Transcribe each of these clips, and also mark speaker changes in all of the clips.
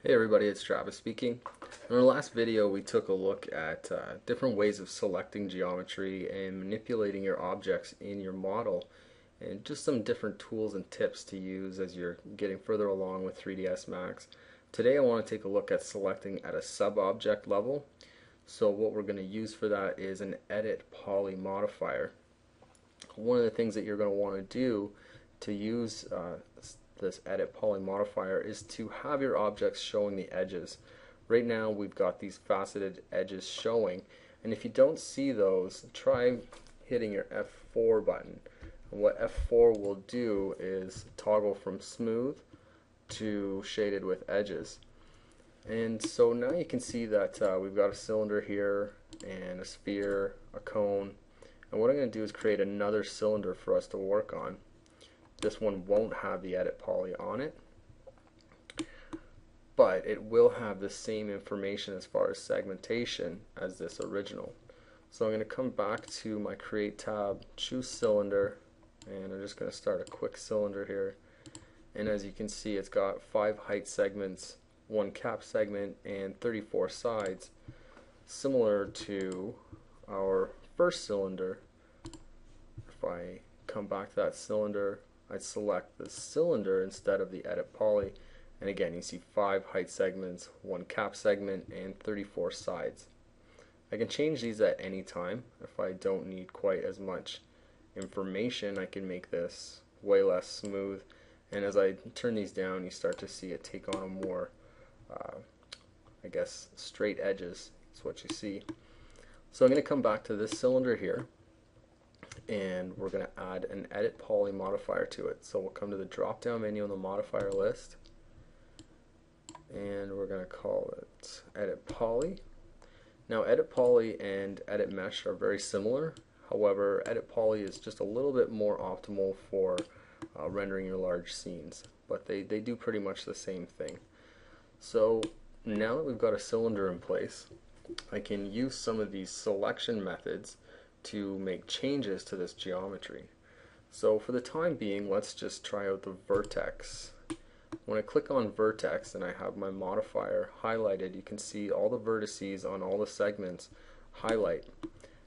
Speaker 1: Hey everybody, it's Travis speaking. In our last video we took a look at different ways of selecting geometry and manipulating your objects in your model, and just some different tools and tips to use as you're getting further along with 3ds Max. Today I want to take a look at selecting at a sub-object level. So what we're going to use for that is an EditPoly modifier. One of the things that you're going to want to do to use this EditPoly modifier is to have your objects showing the edges. Right now we've got these faceted edges showing, and if you don't see those, try hitting your F4 button. And what F4 will do is toggle from smooth to shaded with edges. And so now you can see that we've got a cylinder here and a sphere, a cone, and what I'm going to do is create another cylinder for us to work on. This one won't have the EditPoly on it, but it will have the same information as far as segmentation as this original. So I'm going to come back to my Create tab, choose Cylinder, and I'm just going to start a quick cylinder here. And as you can see, it's got 5 height segments, 1 cap segment, and 34 sides, similar to our first cylinder. If I come back to that cylinder, I'd select the cylinder instead of the EditPoly, and again you see 5 height segments, 1 cap segment, and 34 sides. I can change these at any time. If I don't need quite as much information, I can make this way less smooth, and as I turn these down you start to see it take on a more I guess straight edges. That's what you see. So I'm going to come back to this cylinder here, and we're going to add an EditPoly modifier to it. So we'll come to the drop down menu on the modifier list, and we're going to call it EditPoly. Now EditPoly and EditMesh are very similar. However, EditPoly is just a little bit more optimal for rendering your large scenes, but they do pretty much the same thing. So now that we've got a cylinder in place, I can use some of these selection methods to make changes to this geometry. So for the time being, let's just try out the vertex. When I click on vertex and I have my modifier highlighted, you can see all the vertices on all the segments highlight.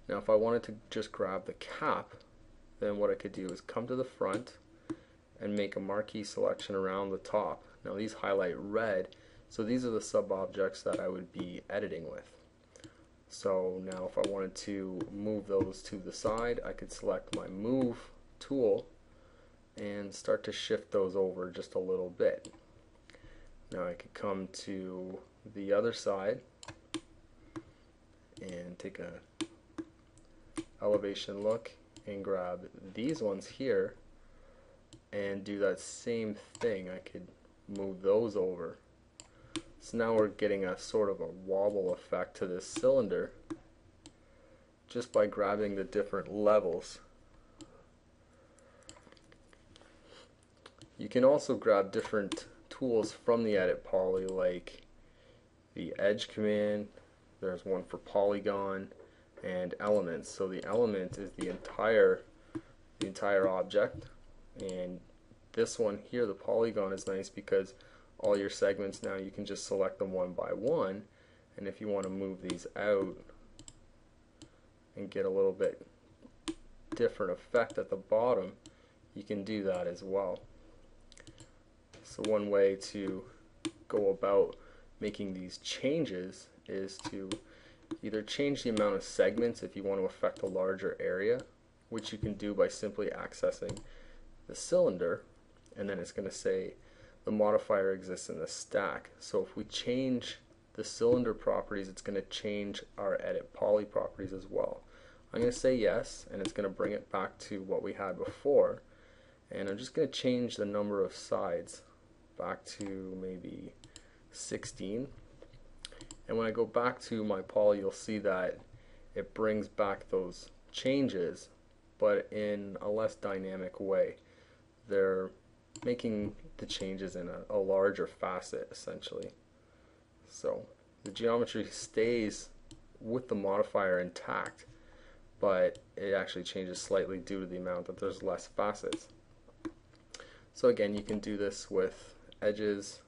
Speaker 1: Now if I wanted to just grab the cap, then what I could do is come to the front and make a marquee selection around the top. Now these highlight red, so these are the sub-objects that I would be editing with. So now if I wanted to move those to the side, I could select my move tool and start to shift those over just a little bit. Now I could come to the other side and take a elevation look and grab these ones here and do that same thing. I could move those over. So now we're getting a sort of a wobble effect to this cylinder just by grabbing the different levels. You can also grab different tools from the EditPoly, like the edge command. There's one for polygon and elements. So the element is the entire object, and this one here, the polygon, is nice because all your segments now you can just select them one by one, and if you want to move these out and get a little bit different effect at the bottom, you can do that as well. So one way to go about making these changes is to either change the amount of segments if you want to affect a larger area, which you can do by simply accessing the cylinder, and then it's going to say the modifier exists in the stack. So if we change the cylinder properties, it's going to change our EditPoly properties as well. I'm going to say yes, and it's going to bring it back to what we had before, and I'm just going to change the number of sides back to maybe 16. And when I go back to my poly, you'll see that it brings back those changes, but in a less dynamic way. They're making the changes in a larger facet, essentially. So the geometry stays with the modifier intact, but it actually changes slightly due to the amount that there's less facets. So again, you can do this with edges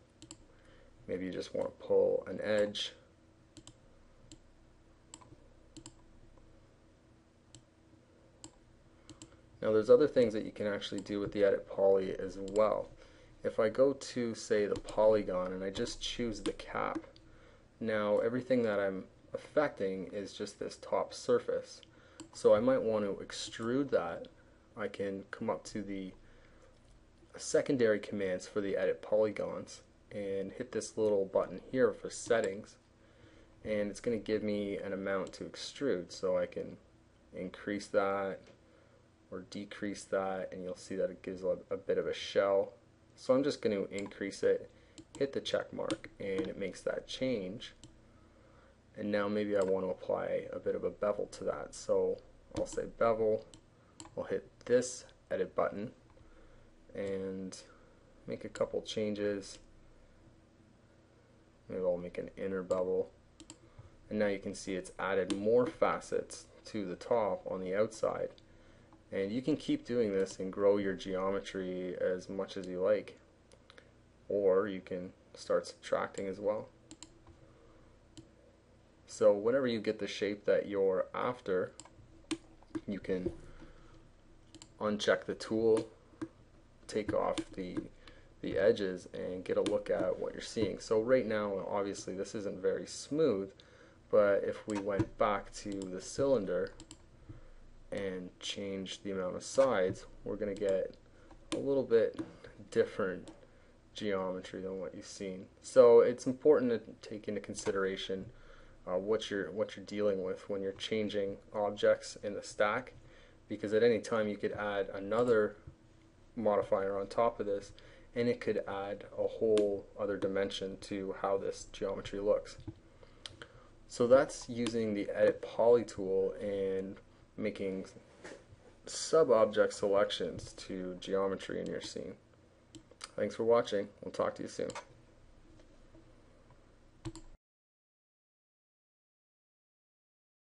Speaker 1: Maybe you just want to pull an edge. Now there's other things that you can actually do with the EditPoly as well. If I go to, say, the polygon and I just choose the cap, now everything that I'm affecting is just this top surface. So I might want to extrude that. I can come up to the secondary commands for the edit polygons and hit this little button here for settings, and it's going to give me an amount to extrude, so I can increase that or decrease that, and you'll see that it gives a bit of a shell. So I'm just going to increase it, hit the check mark, and it makes that change. And now maybe I want to apply a bit of a bevel to that, so I'll say bevel, I'll hit this edit button and make a couple changes. Maybe I'll make an inner bevel, and now you can see it's added more facets to the top on the outside. And you can keep doing this and grow your geometry as much as you like, or you can start subtracting as well. So whenever you get the shape that you're after, you can uncheck the tool, take off the edges, and get a look at what you're seeing. So right now, obviously this isn't very smooth, but if we went back to the cylinder and change the amount of sides, we're going to get a little bit different geometry than what you've seen. So it's important to take into consideration what you're dealing with when you're changing objects in the stack, because at any time you could add another modifier on top of this, and it could add a whole other dimension to how this geometry looks. So that's using the EditPoly tool and making sub-object selections to geometry in your scene. Thanks for watching. We'll talk to you soon.